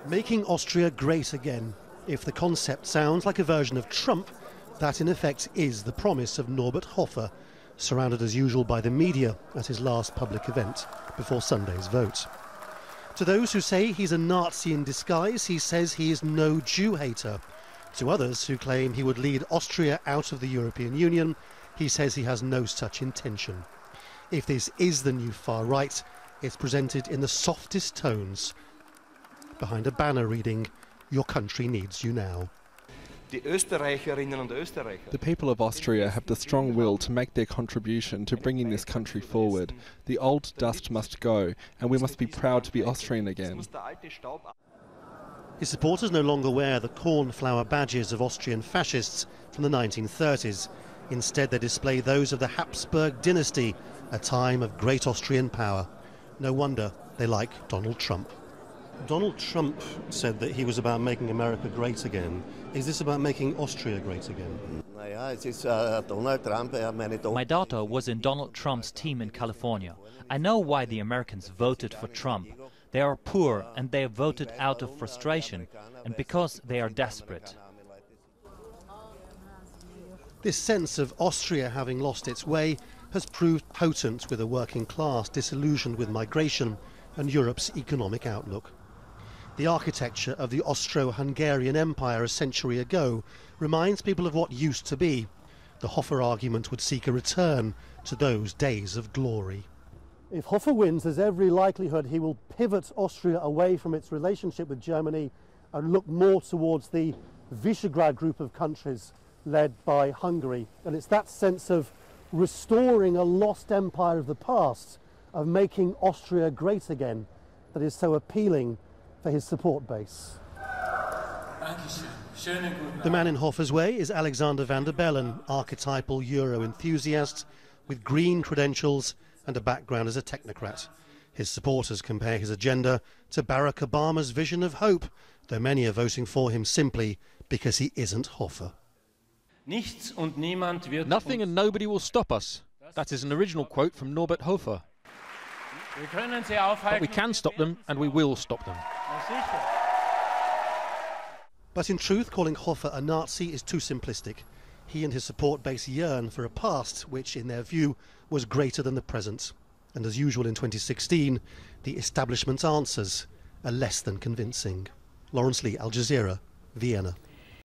Making Austria great again. If the concept sounds like a version of Trump, that in effect is the promise of Norbert Hofer, surrounded as usual by the media at his last public event before Sunday's vote. To those who say he's a Nazi in disguise, he says he is no Jew hater. To others who claim he would lead Austria out of the European Union, he says he has no such intention. If this is the new far right, it's presented in the softest tones, behind a banner reading, "Your country needs you now." The people of Austria have the strong will to make their contribution to bringing this country forward. The old dust must go, and we must be proud to be Austrian again. His supporters no longer wear the cornflower badges of Austrian fascists from the 1930s. Instead, they display those of the Habsburg dynasty, a time of great Austrian power. No wonder they like Donald Trump. Donald Trump said that he was about making America great again. Is this about making Austria great again? My daughter was in Donald Trump's team in California. I know why the Americans voted for Trump. They are poor and they voted out of frustration and because they are desperate. This sense of Austria having lost its way has proved potent with a working class disillusioned with migration and Europe's economic outlook. The architecture of the Austro-Hungarian Empire a century ago reminds people of what used to be. The Hofer argument would seek a return to those days of glory. If Hofer wins, there's every likelihood he will pivot Austria away from its relationship with Germany and look more towards the Visegrad group of countries led by Hungary. And it's that sense of restoring a lost empire of the past, of making Austria great again, that is so appealing for his support base. The man in Hofer's way is Alexander van der Bellen, archetypal Euro enthusiast with green credentials and a background as a technocrat. His supporters compare his agenda to Barack Obama's vision of hope, though many are voting for him simply because he isn't Hofer. Nothing and nobody will stop us. That is an original quote from Norbert Hofer. But we can stop them, and we will stop them. But in truth, calling Hofer a Nazi is too simplistic. He and his support base yearn for a past which, in their view, was greater than the present. And as usual in 2016, the establishment's answers are less than convincing. Laurence Lee, Al Jazeera, Vienna.